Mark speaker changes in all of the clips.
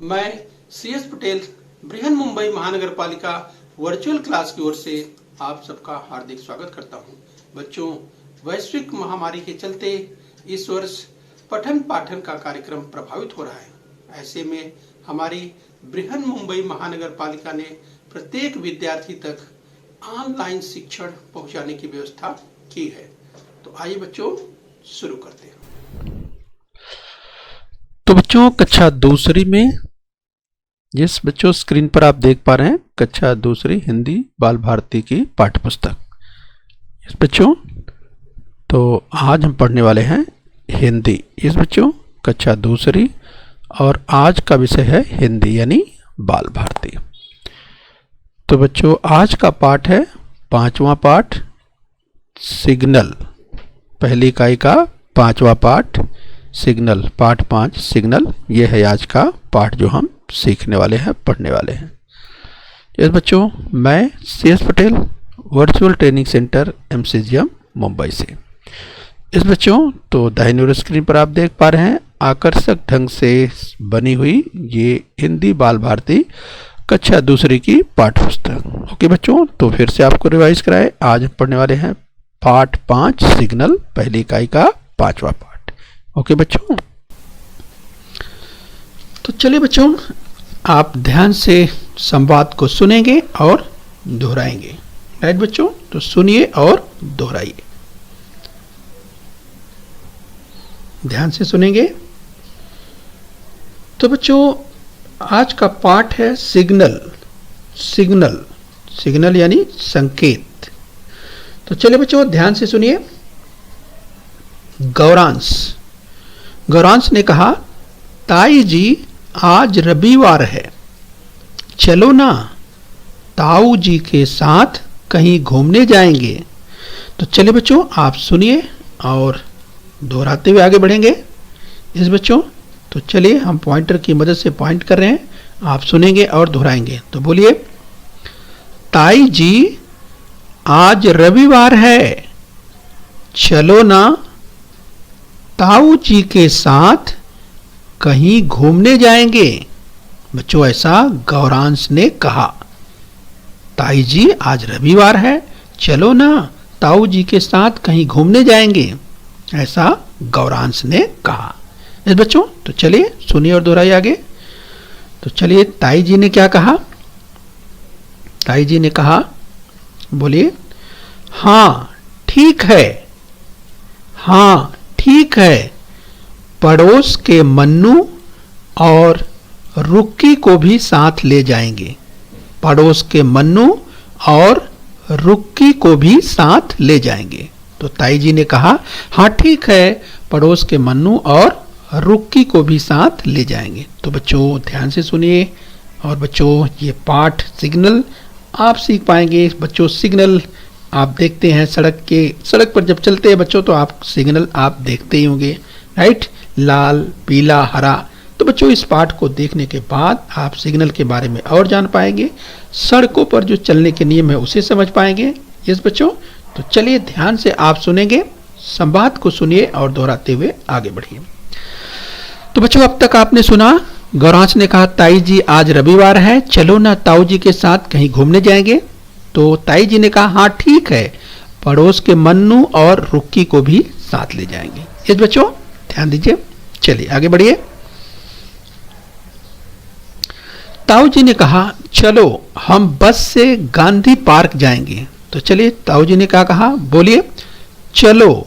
Speaker 1: मैं CS पटेल बृहन मुंबई महानगर पालिका वर्चुअल क्लास की ओर से आप सबका हार्दिक स्वागत करता हूं। बच्चों, वैश्विक महामारी के चलते इस वर्ष पठन पाठन का कार्यक्रम प्रभावित हो रहा है। ऐसे में हमारी बृहन मुंबई महानगर पालिका ने प्रत्येक विद्यार्थी तक ऑनलाइन शिक्षण पहुंचाने की व्यवस्था की है। तो आइए बच्चों शुरू करते हैं।
Speaker 2: तो बच्चों, कक्षा दूसरी में जिस बच्चों स्क्रीन पर आप देख पा रहे हैं, कक्षा दूसरी हिंदी बाल भारती की पाठ्य पुस्तक। इस बच्चों, तो आज हम पढ़ने वाले हैं हिंदी। इस बच्चों, कक्षा दूसरी और आज का विषय है हिंदी यानी बाल भारती। तो बच्चों, आज का पाठ है 5वां पाठ सिग्नल। पहली इकाई का 5वां पाठ सिग्नल, पाठ 5 सिग्नल। ये है आज का पाठ जो हम सीखने वाले हैं, पढ़ने वाले हैं। इस बच्चों, मैं CS Patel virtual training centre MCGM Mumbai से। इस बच्चों, तो दाहिनी ओर स्क्रीन पर आप देख पा रहे हैं आकर्षक ढंग से बनी हुई ये हिंदी बाल भारती कक्षा दूसरी की पाठ्य पुस्तक। ओके बच्चों, तो फिर से आपको रिवाइज कराए। आज हम पढ़ने वाले हैं पाठ 5 सिग्नल, पहली इकाई का 5वां पाठ। ओके बच्चों, तो चलिए बच्चों, आप ध्यान से संवाद को सुनेंगे और दोहराएंगे। राइट बच्चों, तो सुनिए और दोहराइए। ध्यान से सुनेंगे। तो बच्चों, आज का पाठ है सिग्नल। सिग्नल, सिग्नल यानी संकेत। तो चलिए बच्चों, ध्यान से सुनिए। गौरांश, गौरांश ने कहा, ताई जी आज रविवार है, चलो ना ताऊ जी के साथ कहीं घूमने जाएंगे। तो चलिए बच्चों, आप सुनिए और दोहराते हुए आगे बढ़ेंगे। इस बच्चों, तो चलिए हम पॉइंटर की मदद से पॉइंट कर रहे हैं, आप सुनेंगे और दोहराएंगे। तो बोलिए, ताई जी आज रविवार है, चलो ना ताऊ जी के साथ कहीं घूमने जाएंगे। बच्चों, ऐसा गौरांश ने कहा। ताई जी आज रविवार है, चलो ना ताऊ जी के साथ कहीं घूमने जाएंगे, ऐसा गौरांश ने कहा। इस बच्चों, तो चलिए सुनिए और दोहराइए आगे। तो चलिए, ताई जी ने क्या कहा? ताई जी ने कहा, बोलिए, हाँ ठीक है, हाँ ठीक है, पड़ोस के मन्नू और रुक्की को भी साथ ले जाएंगे। पड़ोस के मन्नू और रुक्की को भी साथ ले जाएंगे। तो ताई जी ने कहा, हाँ ठीक है, पड़ोस के मन्नू और रुक्की को भी साथ ले जाएंगे। तो बच्चों, ध्यान से सुनिए। और बच्चों, ये पाठ सिग्नल आप सीख पाएंगे। बच्चों, सिग्नल आप देखते हैं सड़क पर जब चलते हैं बच्चों, तो आप सिग्नल आप देखते ही होंगे, राइट? लाल, पीला, हरा। तो बच्चों, इस पाठ को देखने के बाद आप सिग्नल के बारे में और जान पाएंगे। सड़कों पर जो चलने के नियम है उसे समझ पाएंगे। यस बच्चों, तो चलिए ध्यान से आप सुनेंगे, संवाद को सुनिए और दोहराते हुए आगे बढ़िए। तो बच्चों, अब तक आपने सुना, गौरांश ने कहा, ताई जी आज रविवार है, चलो ना ताऊ जी के साथ कहीं घूमने जाएंगे। तो ताई जी ने कहा, हाँ ठीक है, पड़ोस के मन्नू और रुक्की को भी साथ ले जाएंगे। यस बच्चों, ध्यान दीजिए। चलिए आगे बढ़िए। ताऊ जी ने कहा, चलो हम बस से गांधी पार्क जाएंगे। तो चलिए, ताऊ जी ने क्या कहा? बोलिए, चलो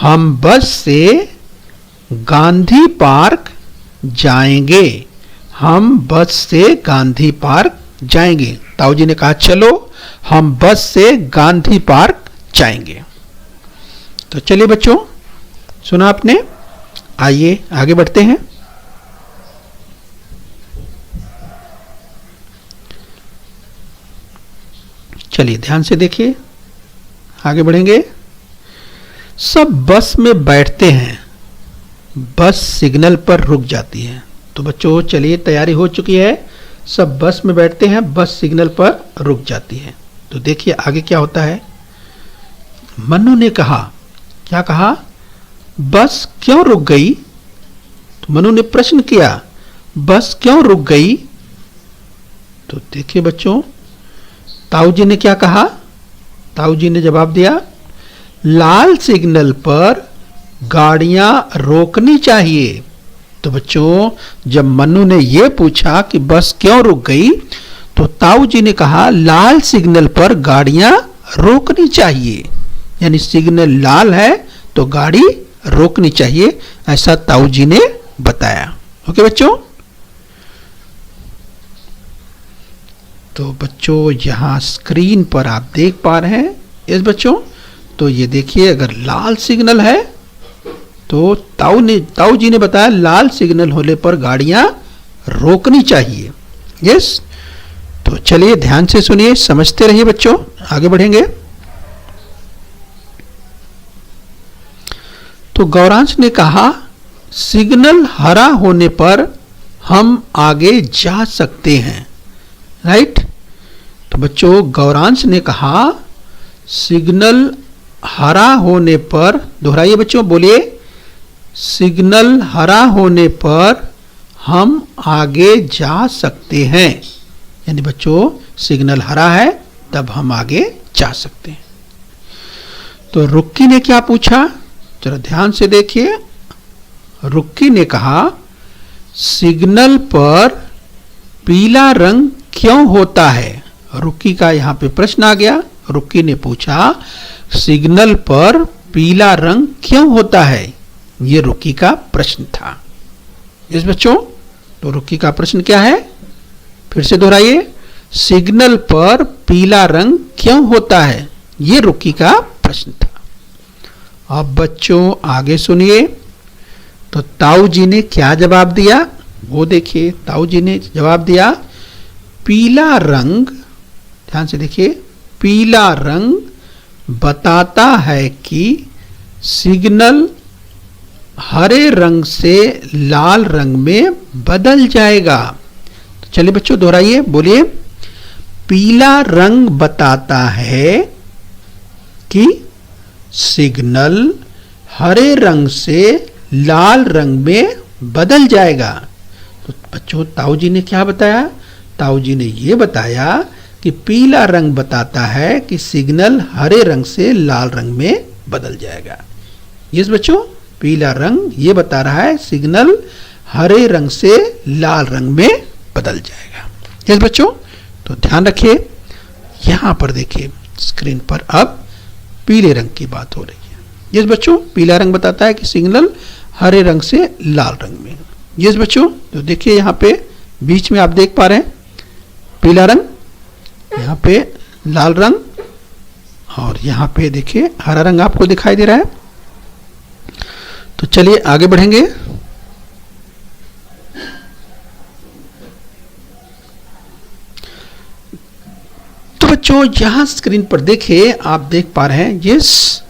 Speaker 2: हम बस से गांधी पार्क जाएंगे। हम बस से गांधी पार्क जाएंगे। ताऊ जी ने कहा, चलो हम बस से गांधी पार्क जाएंगे। तो चलिए बच्चों, सुना आपने? आइए आगे बढ़ते हैं। चलिए ध्यान से देखिए, आगे बढ़ेंगे। सब बस में बैठते हैं, बस सिग्नल पर रुक जाती है। तो बच्चों, चलिए तैयारी हो चुकी है, सब बस में बैठते हैं, बस सिग्नल पर रुक जाती है। तो देखिए आगे क्या होता है। मन्नू ने कहा, क्या कहा? बस क्यों रुक गई? तो मनु ने प्रश्न किया, बस क्यों रुक गई? तो देखिए बच्चों, ताऊ जी ने क्या कहा? ताऊ जी ने जवाब दिया, लाल सिग्नल पर गाड़ियां रोकनी चाहिए। तो बच्चों, जब मन्नू ने यह पूछा कि बस क्यों रुक गई, तो ताऊ जी ने कहा लाल सिग्नल पर गाड़ियां रोकनी चाहिए, यानी सिग्नल लाल है तो गाड़ी रोकनी चाहिए, ऐसा ताऊ जी ने बताया। ओके बच्चों, तो बच्चों यहां स्क्रीन पर आप देख पा रहे हैं इस बच्चों, तो ये देखिए अगर लाल सिग्नल है तो ताऊ जी ने बताया लाल सिग्नल होने पर गाड़ियां रोकनी चाहिए। यस, तो चलिए ध्यान से सुनिए, समझते रहिए बच्चों, आगे बढ़ेंगे। तो गौरांश ने कहा सिग्नल हरा होने पर हम आगे जा सकते हैं। राइट, तो बच्चों गौरांश ने कहा सिग्नल हरा होने पर, दोहराइए बच्चों, बोलिए, सिग्नल हरा होने पर हम आगे जा सकते हैं, यानी बच्चों सिग्नल हरा है तब हम आगे जा सकते हैं। तो रुक्की ने क्या पूछा, जरा ध्यान से देखिए। रुक्की ने कहा सिग्नल पर पीला रंग क्यों होता है? रुक्की का यहां पे प्रश्न आ गया। रुक्की ने पूछा सिग्नल पर पीला रंग क्यों होता है? ये रुक्की का प्रश्न था। इस बच्चों, तो रुक्की का प्रश्न क्या है? फिर से दोहराइए, सिग्नल पर पीला रंग क्यों होता है? ये रुक्की का प्रश्न था। अब बच्चों आगे सुनिए, तो ताऊ जी ने क्या जवाब दिया वो देखिए। ताऊ जी ने जवाब दिया पीला रंग, ध्यान से देखिए, पीला रंग बताता है कि सिग्नल हरे रंग से लाल रंग में बदल जाएगा। तो चलिए बच्चों दोहराइए, बोलिए, पीला रंग बताता है कि सिग्नल हरे रंग से लाल रंग में बदल जाएगा। तो बच्चों ताऊ जी ने क्या बताया? ताऊ जी ने यह बताया कि पीला रंग बताता है कि सिग्नल हरे रंग से लाल रंग में बदल जाएगा। यस बच्चों, पीला रंग ये बता रहा है सिग्नल हरे रंग से लाल रंग में बदल जाएगा। यस बच्चों, तो ध्यान रखिए, यहां पर देखिए स्क्रीन पर अब पीले रंग की बात हो रही है। यस बच्चों, पीला रंग बताता है कि सिग्नल हरे रंग से लाल रंग में। यस बच्चों, तो देखिए यहां पे बीच में आप देख पा रहे हैं पीला रंग, यहाँ पे लाल रंग, और यहाँ पे देखिए हरा रंग आपको दिखाई दे रहा है। तो चलिए आगे बढ़ेंगे। तो बच्चों यहां स्क्रीन पर देखिए, आप देख पा रहे हैं यस,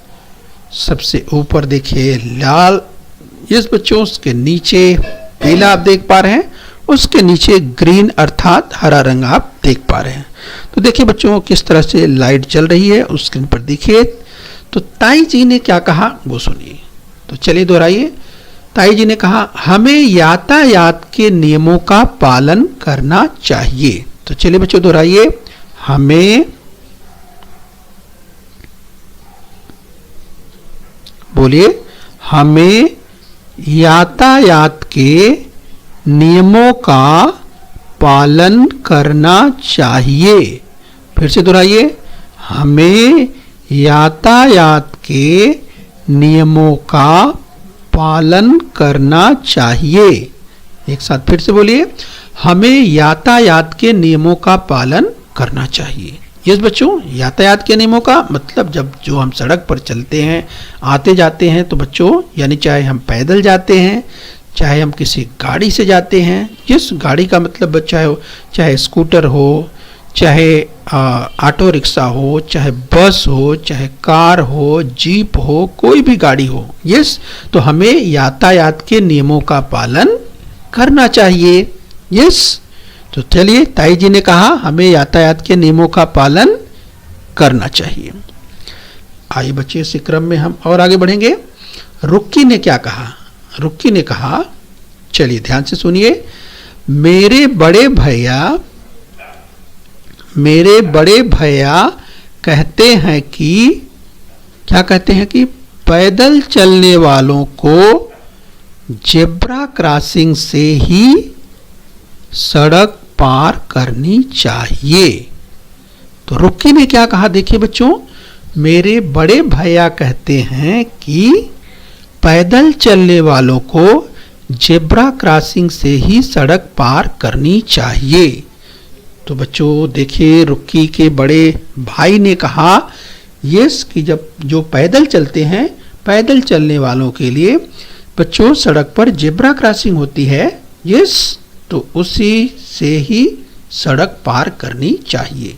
Speaker 2: सबसे ऊपर देखिए लाल, यस बच्चों, उसके नीचे पीला आप देख पा रहे हैं, उसके नीचे ग्रीन अर्थात हरा रंग आप देख पा रहे हैं। तो देखिए बच्चों किस तरह से लाइट जल रही है उस स्क्रीन पर देखिए। तो ताई जी ने क्या कहा वो सुनिए। तो चलिए दोहराइए, ताई जी ने कहा हमें यातायात के नियमों का पालन करना चाहिए। तो चलिए बच्चों दोहराइए, हमें, बोलिए, हमें यातायात के नियमों का पालन करना चाहिए। फिर से दोहराइए, हमें यातायात के नियमों का पालन करना चाहिए। एक साथ फिर से बोलिए, हमें यातायात के नियमों का पालन करना चाहिए। यस बच्चों, यातायात के नियमों का मतलब जब जो हम सड़क पर चलते हैं, आते जाते हैं, तो बच्चों यानी चाहे हम पैदल जाते हैं, चाहे हम किसी गाड़ी से जाते हैं, जिस गाड़ी का मतलब चाहे स्कूटर हो, चाहे ऑटो रिक्शा हो, चाहे बस हो, चाहे कार हो, जीप हो, कोई भी गाड़ी हो, यस, तो हमें यातायात के नियमों का पालन करना चाहिए। यस, तो चलिए ताई जी ने कहा हमें यातायात के नियमों का पालन करना चाहिए। आइए बच्चे इसी क्रम में हम और आगे बढ़ेंगे। रुक्की ने क्या कहा? रुक्की ने कहा, चलिए ध्यान से सुनिए, मेरे बड़े भैया कहते हैं कि क्या कहते हैं कि पैदल चलने वालों को जेब्रा क्रॉसिंग से ही सड़क पार करनी चाहिए। तो रुक्की ने क्या कहा, देखिए बच्चों, मेरे बड़े भैया कहते हैं कि पैदल चलने वालों को जेब्रा क्रॉसिंग से ही सड़क पार करनी चाहिए। तो बच्चों देखिए, रुक्की के बड़े भाई ने कहा यस कि जब जो पैदल चलते हैं, पैदल चलने वालों के लिए बच्चों सड़क पर जेब्रा क्रॉसिंग होती है, यस, तो उसी से ही सड़क पार करनी चाहिए।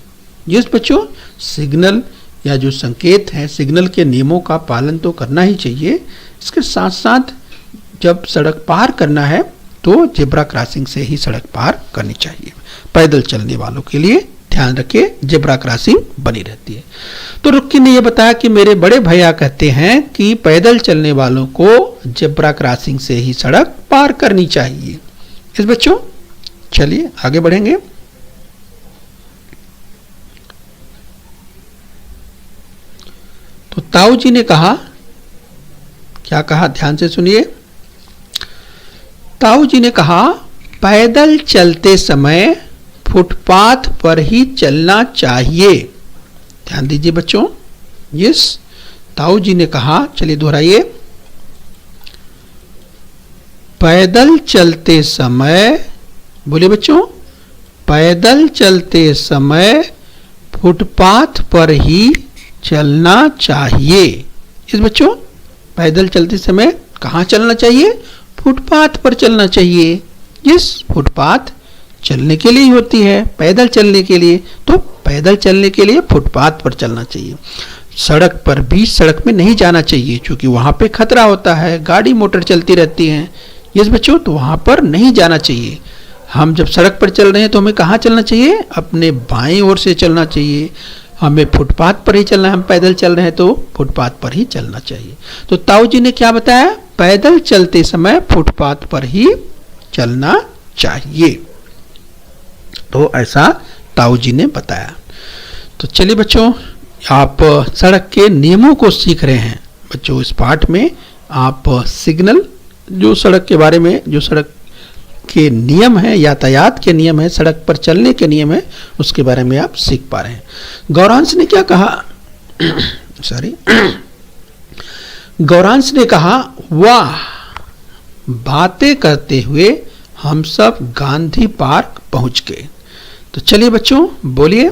Speaker 2: यस बच्चों, सिग्नल या जो संकेत है, सिग्नल के नियमों का पालन तो करना ही चाहिए। इसके साथ साथ जब सड़क पार करना है तो जेब्रा क्रॉसिंग से ही सड़क पार करनी चाहिए। पैदल चलने वालों के लिए ध्यान रखिए, जेब्रा क्रॉसिंग बनी रहती है। तो रुक्की ने यह बताया कि मेरे बड़े भैया कहते हैं कि पैदल चलने वालों को जेब्रा क्रॉसिंग से ही सड़क पार करनी चाहिए। इस बच्चों चलिए आगे बढ़ेंगे। तो ताऊ जी ने कहा, क्या कहा, ध्यान से सुनिए। ताऊ जी ने कहा पैदल चलते समय फुटपाथ पर ही चलना चाहिए। ध्यान दीजिए बच्चों, यस, ताऊ जी ने कहा, चलिए दोहराइए, पैदल चलते समय, बोलिए बच्चों, पैदल चलते समय फुटपाथ पर ही चलना चाहिए। इस बच्चों, पैदल चलते समय कहाँ चलना चाहिए? फुटपाथ पर चलना चाहिए। यस, फुटपाथ चलने के लिए ही होती है, पैदल चलने के लिए, तो पैदल चलने के लिए फुटपाथ पर चलना चाहिए। सड़क पर, बीच सड़क में नहीं जाना चाहिए, क्योंकि वहाँ पे खतरा होता है, गाड़ी मोटर चलती रहती हैं। यस बच्चों, तो वहाँ पर नहीं जाना चाहिए। हम जब सड़क पर चल रहे हैं तो हमें कहाँ चलना चाहिए? अपने बाएं ओर से चलना चाहिए। हमें फुटपाथ पर ही चलना है, हम पैदल चल रहे हैं तो फुटपाथ पर ही चलना चाहिए। तो ताऊ जी ने क्या बताया? पैदल चलते समय फुटपाथ पर ही चलना चाहिए। तो ऐसा ताऊ जी ने बताया। तो चलिए बच्चों, आप सड़क के नियमों को सीख रहे हैं। बच्चों इस पाठ में आप सिग्नल, जो सड़क के बारे में, जो सड़क के नियम है, यातायात के नियम है, सड़क पर चलने के नियम है, उसके बारे में आप सीख पा रहे हैं। गौरांश ने क्या कहा? सॉरी, गौरांश ने कहा, वाह, बातें करते हुए हम सब गांधी पार्क पहुंच गए। तो चलिए बच्चों बोलिए,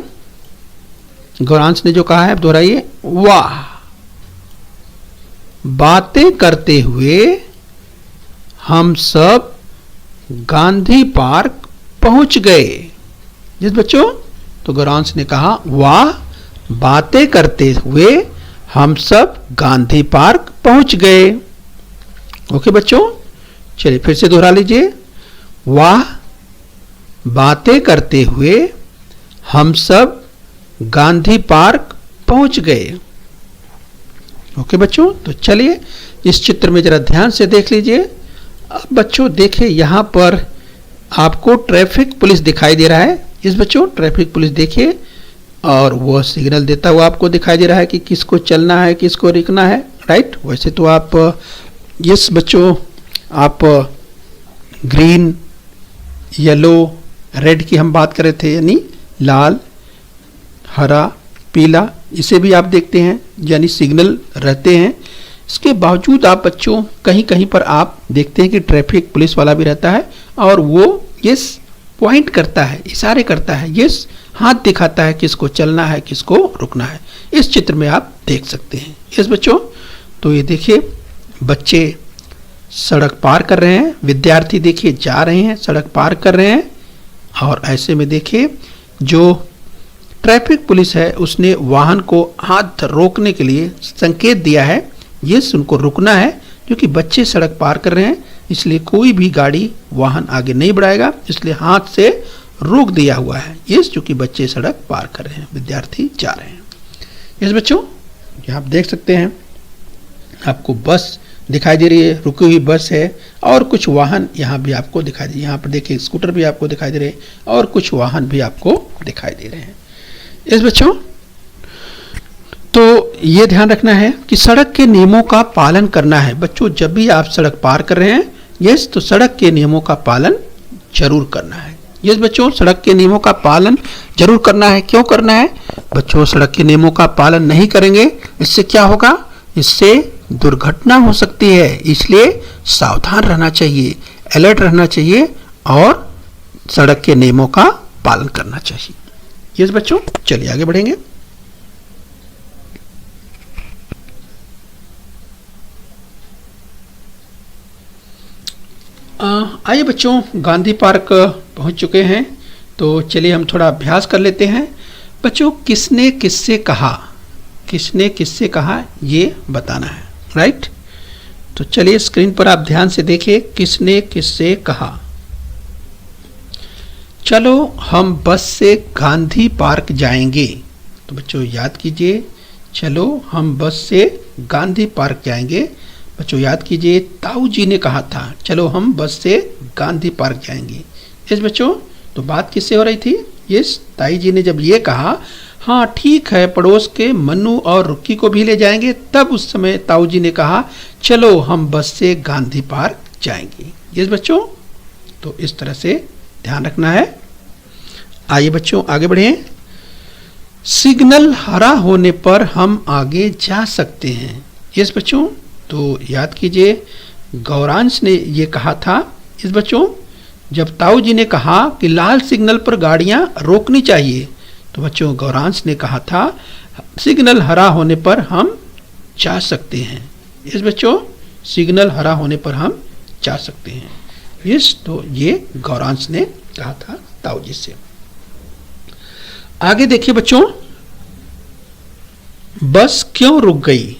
Speaker 2: गौरांश ने जो कहा है दोहराइए, वाह, बातें करते हुए हम सब गांधी पार्क पहुंच गए। जिस बच्चों, तो गौरांश ने कहा, वाह, बातें करते हुए हम सब गांधी पार्क पहुंच गए। ओके बच्चों, चलिए फिर से दोहरा लीजिए, वाह, बातें करते हुए हम सब गांधी पार्क पहुंच गए। ओके बच्चों, तो चलिए इस चित्र में जरा ध्यान से देख लीजिए। अब बच्चों देखिए, यहाँ पर आपको ट्रैफिक पुलिस दिखाई दे रहा है। इस बच्चों, ट्रैफिक पुलिस देखिए, और वह सिग्नल देता हुआ आपको दिखाई दे रहा है कि किसको चलना है, किसको रुकना है, राइट। वैसे तो आप, यस बच्चों, आप ग्रीन, येलो, रेड की हम बात कर रहे थे, यानी लाल, हरा, पीला, इसे भी आप देखते हैं, यानी सिग्नल रहते हैं। इसके बावजूद आप बच्चों कहीं कहीं पर आप देखते हैं कि ट्रैफिक पुलिस वाला भी रहता है, और वो यस पॉइंट करता है, इशारे करता है, यस हाथ दिखाता है किसको चलना है, किसको रुकना है। इस चित्र में आप देख सकते हैं। यस बच्चों, तो ये देखिए, बच्चे सड़क पार कर रहे हैं, विद्यार्थी देखिए जा रहे हैं, सड़क पार कर रहे हैं, और ऐसे में देखिए जो ट्रैफिक पुलिस है उसने वाहन को हाथ रोकने के लिए संकेत दिया है, यस उनको रुकना है, क्योंकि बच्चे सड़क पार कर रहे हैं, इसलिए कोई भी गाड़ी, वाहन आगे नहीं बढ़ाएगा, इसलिए हाथ से रोक दिया हुआ है, यस, क्योंकि बच्चे सड़क पार कर रहे हैं, विद्यार्थी जा रहे हैं। यस बच्चों, ये आप देख सकते हैं, आपको बस दिखाई दे रही है, रुकी हुई बस है और कुछ वाहन यहाँ भी आपको दिखाई दे, यहाँ पर देखिए स्कूटर भी आपको दिखाई दे रहे हैं और कुछ वाहन भी आपको दिखाई दे रहे हैं। इस बच्चों तो ये ध्यान रखना है कि सड़क के नियमों का पालन करना है। बच्चों जब भी आप सड़क पार कर रहे हैं यस तो सड़क के नियमों का पालन जरूर करना है। यस बच्चों सड़क के नियमों का पालन जरूर करना है। क्यों करना है बच्चों? सड़क के नियमों का पालन नहीं करेंगे इससे क्या होगा? इससे दुर्घटना हो सकती है, इसलिए सावधान रहना चाहिए, अलर्ट रहना चाहिए और सड़क के नियमों का पालन करना चाहिए। यस बच्चों चलिए आगे बढ़ेंगे। आइए बच्चों गांधी पार्क पहुंच चुके हैं तो चलिए हम थोड़ा अभ्यास कर लेते हैं। बच्चों किसने किससे कहा, किसने किससे कहा ये बताना है, राइट? तो चलिए स्क्रीन पर आप ध्यान से देखिए किसने किससे कहा। चलो हम बस से गांधी पार्क जाएंगे। तो बच्चों याद कीजिए, चलो हम बस से गांधी पार्क जाएंगे। बच्चों याद कीजिए ताऊ जी ने कहा था चलो हम बस से गांधी पार्क जाएंगे। यस बच्चों तो बात किससे हो रही थी? यस ताई जी ने जब ये कहा हाँ ठीक है पड़ोस के मन्नू और रुक्की को भी ले जाएंगे, तब उस समय ताऊ जी ने कहा चलो हम बस से गांधी पार्क जाएंगे। यस बच्चों तो इस तरह से ध्यान रखना है। आइए बच्चों आगे बढ़ें। सिग्नल हरा होने पर हम आगे जा सकते हैं। यस बच्चों तो याद कीजिए गौरांश ने ये कहा था। इस बच्चों जब ताऊ जी ने कहा कि लाल सिग्नल पर गाड़ियां रोकनी चाहिए तो बच्चों गौरांश ने कहा था सिग्नल हरा होने पर हम जा सकते हैं। इस बच्चों सिग्नल हरा होने पर हम जा सकते हैं। यस तो ये गौरांश ने कहा था ताऊ जी से। आगे देखिए बच्चों बस क्यों रुक गई?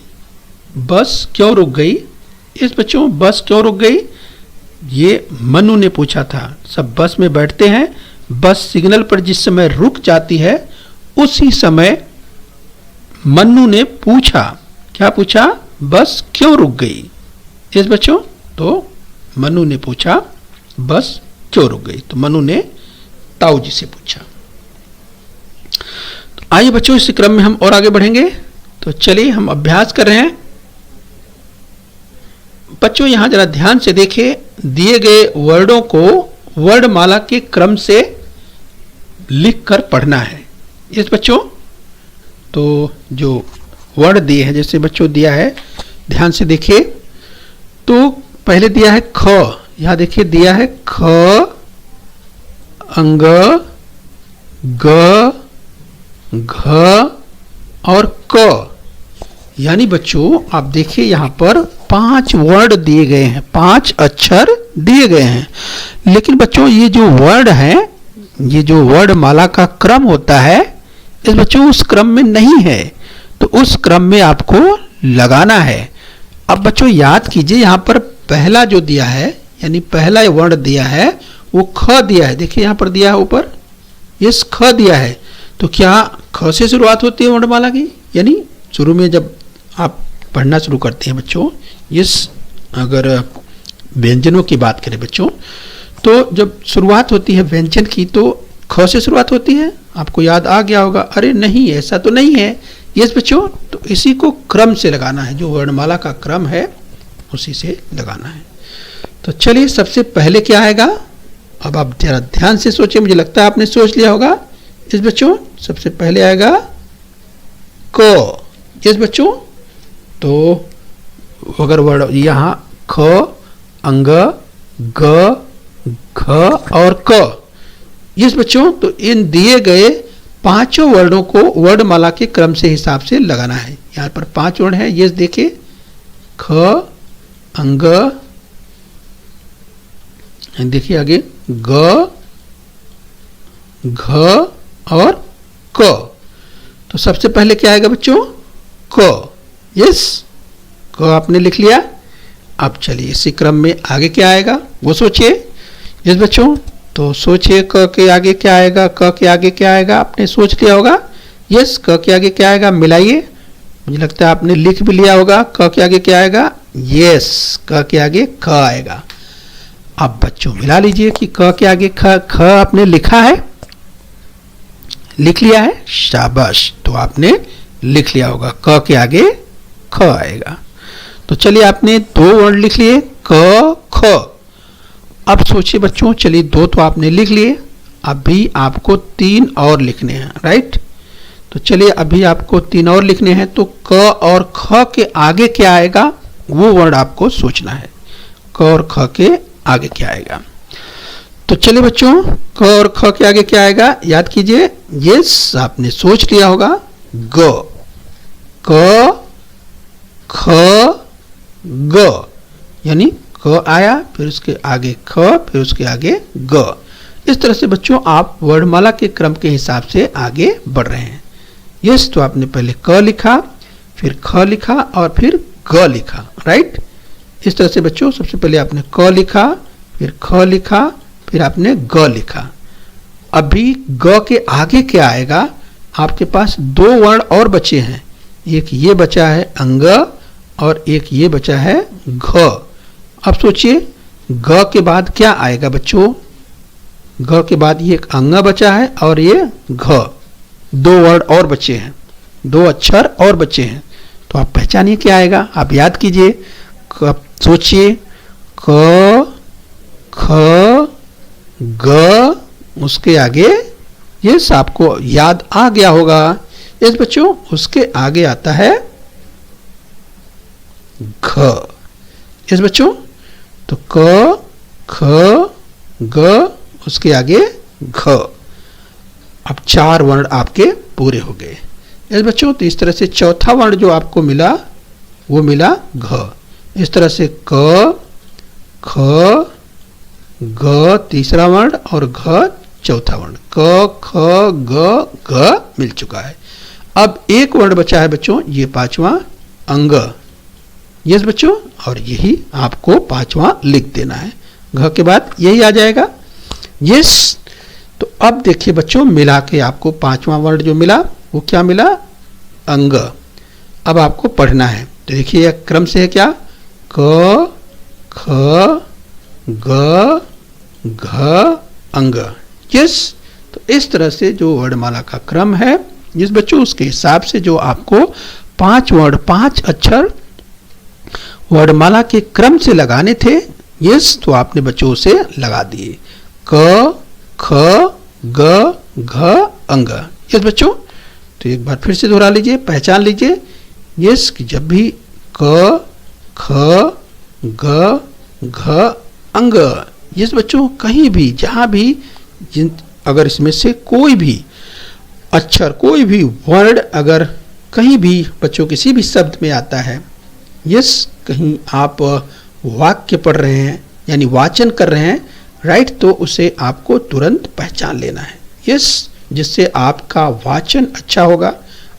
Speaker 2: बस क्यों रुक गई? इस बच्चों बस क्यों रुक गई ये मनु ने पूछा था। सब बस में बैठते हैं, बस सिग्नल पर जिस समय रुक जाती है उसी समय मन्नू ने पूछा, क्या पूछा? बस क्यों रुक गई? इस बच्चों तो मनु ने पूछा बस क्यों रुक गई, तो मनु ने ताऊ जी से पूछा। तो आइए बच्चों इस क्रम में हम और आगे बढ़ेंगे। तो चलिए हम अभ्यास कर रहे हैं। बच्चों यहां जरा ध्यान से देखिए, दिए गए वर्डों को वर्णमाला के क्रम से लिखकर पढ़ना है। इस बच्चों तो जो वर्ड दिए हैं जैसे बच्चों दिया है ध्यान से देखिए। तो पहले दिया है ख, यहां देखिए दिया है ख अंग ग घ और क, यानी बच्चों आप देखिए यहां पर 5 वर्ड दिए गए हैं, 5 अक्षर दिए गए हैं। लेकिन बच्चों ये जो वर्ड है, ये जो वर्ड माला का क्रम होता है इस बच्चों उस क्रम में नहीं है, तो उस क्रम में आपको लगाना है। अब बच्चों याद कीजिए यहां पर पहला जो दिया है यानी पहला वर्ड दिया है वो ख दिया है। देखिए यहां पर दिया है ऊपर यस ख दिया है। तो क्या ख से शुरुआत होती है वर्णमाला की? यानी शुरू में जब आप पढ़ना शुरू करते हैं बच्चों, यस अगर व्यंजनों की बात करें बच्चों तो जब शुरुआत होती है व्यंजन की तो ख से शुरुआत होती है। आपको याद आ गया होगा, अरे नहीं ऐसा तो नहीं है। यस बच्चों तो इसी को क्रम से लगाना है, जो वर्णमाला का क्रम है उसी से लगाना है। तो चलिए सबसे पहले क्या आएगा? अब आप जरा ध्यान से सोचिए, मुझे लगता है आपने सोच लिया होगा। इस बच्चों सबसे पहले आएगा क। यस बच्चों तो अगर वर्ड यहाँ ख अंग ग घ और क, यस बच्चों तो इन दिए गए 5 वर्डों को वर्णमाला के क्रम से हिसाब से लगाना है। यहाँ पर 5 वर्ड है, यस देखिए ख अंग, देखिए आगे ग घ और क। तो सबसे पहले क्या आएगा बच्चों? क। यस क आपने लिख लिया। अब चलिए इसी क्रम में आगे क्या आएगा वो सोचिए। यस बच्चों तो सोचिए क के आगे क्या आएगा, क के आगे क्या आएगा, आपने सोच लिया होगा। यस क के आगे क्या आएगा, मिलाइए मुझे लगता है आपने लिख भी लिया होगा। क के आगे क्या आएगा? यस, क के आगे ख आएगा। अब बच्चों मिला लीजिए कि क के आगे ख आपने लिखा है, लिख लिया है, शाबाश। तो आपने लिख लिया होगा, क के आगे ख आएगा। तो चलिए आपने 2 वर्ड लिख लिए, क ख। अब सोचिए बच्चों, चलिए 2 तो आपने लिख लिए, अभी आपको 3 और लिखने हैं, राइट। तो चलिए अभी आपको 3 और लिखने हैं। तो क और ख के आगे क्या आएगा वो वर्ड आपको सोचना है। क और ख के आगे क्या आएगा? तो चलिए बच्चों, क और ख के आगे क्या आएगा याद कीजिए। यस, आपने सोच लिया होगा, ग। क ख ग, यानी क आया, फिर उसके आगे ख, फिर उसके आगे ग। इस तरह से बच्चों आप वर्णमाला के क्रम के हिसाब से आगे बढ़ रहे हैं। यस, तो आपने पहले क लिखा, फिर ख लिखा और फिर ग लिखा, राइट। इस तरह से बच्चों सबसे पहले आपने क लिखा, फिर ख लिखा, फिर आपने ग लिखा। अभी ग के आगे क्या आएगा? आपके पास 2 वर्ण और बचे हैं, एक ये बचा है अंग और एक ये बचा है घ। अब सोचिए ग के बाद क्या आएगा बच्चों? घ के बाद ये एक अंग बचा है और ये घ। 2 वर्ड और बचे हैं, 2 अक्षर और बचे हैं। तो आप पहचानिए क्या आएगा, आप याद कीजिए। सोचिए, क ख ग, उसके आगे यस आपको याद आ गया होगा। यस बच्चों, उसके आगे आता है घ। यस बच्चों, तो क ख ग, उसके आगे घ। अब 4 वर्ण आपके पूरे हो गए। यस बच्चों, तो इस तरह से चौथा वर्ण जो आपको मिला वो मिला घ। इस तरह से क ख ग तीसरा वर्ण और घ चौथा वर्ण। क ख ग घ मिल चुका है। अब एक वर्ण बचा है बच्चों, ये 5वां अंग। यस बच्चों, और यही आपको 5वां लिख देना है। घ के बाद यही आ जाएगा। यस, तो अब देखिए बच्चों, मिला के आपको 5वां वर्ड जो मिला वो क्या मिला? अंग। अब आपको पढ़ना है, तो देखिए क्रम से है क्या? क ख ग घ अंग। यस, तो इस तरह से जो वर्णमाला का क्रम है जिस बच्चों, उसके हिसाब से जो आपको 5 वर्ड 5 अक्षर वर्णमाला के क्रम से लगाने थे, यस, तो आपने बच्चों उसे लगा दिए। क ख ग घ अंग। यस बच्चों, तो एक बार फिर से दोहरा लीजिए, पहचान लीजिए। यस, कि जब भी क ख ग घ अंग, यस बच्चों, कहीं भी जहां भी अगर इसमें से कोई भी अक्षर, कोई भी वर्ड अगर कहीं भी बच्चों किसी भी शब्द में आता है, यस, कहीं आप वाक्य पढ़ रहे हैं यानी वाचन कर रहे हैं, राइट, तो उसे आपको तुरंत पहचान लेना है। यस, जिससे आपका वाचन अच्छा होगा।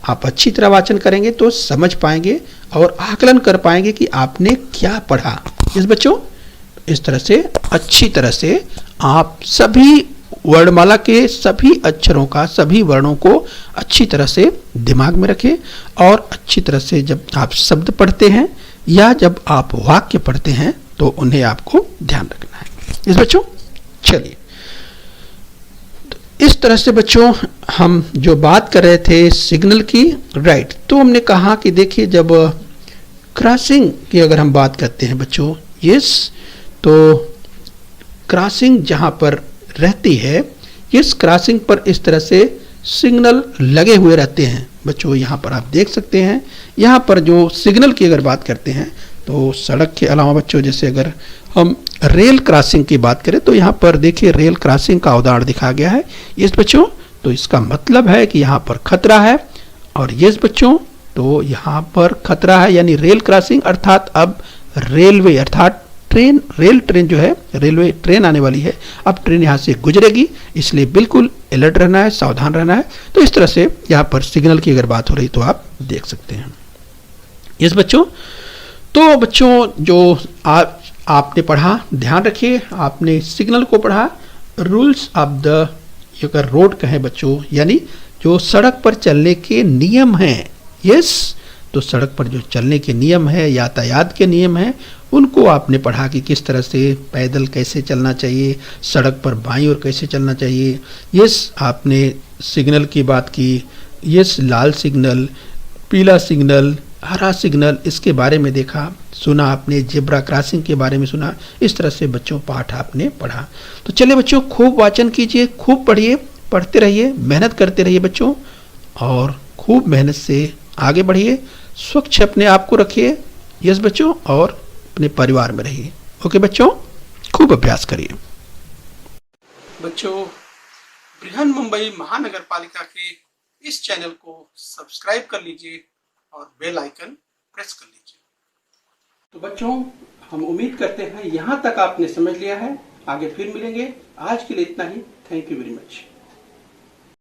Speaker 2: आप अच्छी तरह वाचन करेंगे तो समझ पाएंगे और आकलन कर पाएंगे कि आपने क्या पढ़ा। यस बच्चों, इस तरह से अच्छी तरह से आप सभी वर्णमाला के सभी अक्षरों का, सभी वर्णों को अच्छी तरह से दिमाग में रखें और अच्छी तरह से जब आप शब्द पढ़ते हैं या जब आप वाक्य पढ़ते हैं तो उन्हें आपको ध्यान रखना है। इस बच्चों, चलिए, तो इस तरह से बच्चों हम जो बात कर रहे थे सिग्नल की, राइट, तो हमने कहा कि देखिए जब क्रॉसिंग की अगर हम बात करते हैं बच्चों, यस, तो क्रॉसिंग जहां पर रहती है, इस क्रॉसिंग पर इस तरह से सिग्नल लगे हुए रहते हैं बच्चों। यहाँ पर आप देख सकते हैं, यहाँ पर जो सिग्नल की अगर बात करते हैं तो सड़क के अलावा बच्चों, जैसे अगर हम रेल क्रॉसिंग की बात करें तो यहाँ पर देखिए रेल क्रॉसिंग का उदाहरण दिखाया गया है। यस बच्चों, तो इसका मतलब है कि यहाँ पर खतरा है। और यस बच्चों, तो यहाँ पर खतरा है यानी रेल क्रॉसिंग, अर्थात अब रेलवे अर्थात ट्रेन, रेल ट्रेन जो है, रेलवे ट्रेन आने वाली है, अब ट्रेन यहाँ से गुजरेगी, इसलिए बिल्कुल अलर्ट रहना है, सावधान रहना है। तो इस तरह से यहाँ पर सिग्नल की अगर बात हो रही तो आप देख सकते हैं। यस बच्चों, तो बच्चों जो आपने पढ़ा, ध्यान रखिए, आपने सिग्नल को पढ़ा, रूल्स ऑफ द अगर रोड कहें बच्चों, यानी जो सड़क पर चलने के नियम हैं। यस, तो सड़क पर जो चलने के नियम है, यातायात के नियम हैं, उनको आपने पढ़ा कि किस तरह से पैदल कैसे चलना चाहिए, सड़क पर बाईं ओर कैसे चलना चाहिए। यस, आपने सिग्नल की बात की, यस लाल सिग्नल, पीला सिग्नल, हरा सिग्नल, इसके बारे में देखा, सुना आपने, जेब्रा क्रॉसिंग के बारे में सुना। इस तरह से बच्चों पाठ आपने पढ़ा। तो चलिए बच्चों, खूब वाचन कीजिए, खूब पढ़िए, पढ़ते रहिए, मेहनत करते रहिए बच्चों, और खूब मेहनत से आगे बढ़िए। स्वच्छ अपने आप को रखिए, यस बच्चों, और अपने परिवार में रहिए। ओके बच्चों, खूब अभ्यास करिए।
Speaker 1: बच्चों, बृहन मुंबई महानगर पालिका के इस चैनल को सब्सक्राइब कर लीजिए और बेल आइकन प्रेस कर लीजिए। तो बच्चों, हम उम्मीद करते हैं यहाँ तक आपने समझ लिया है। आगे फिर मिलेंगे। आज के लिए इतना ही। Thank you very much.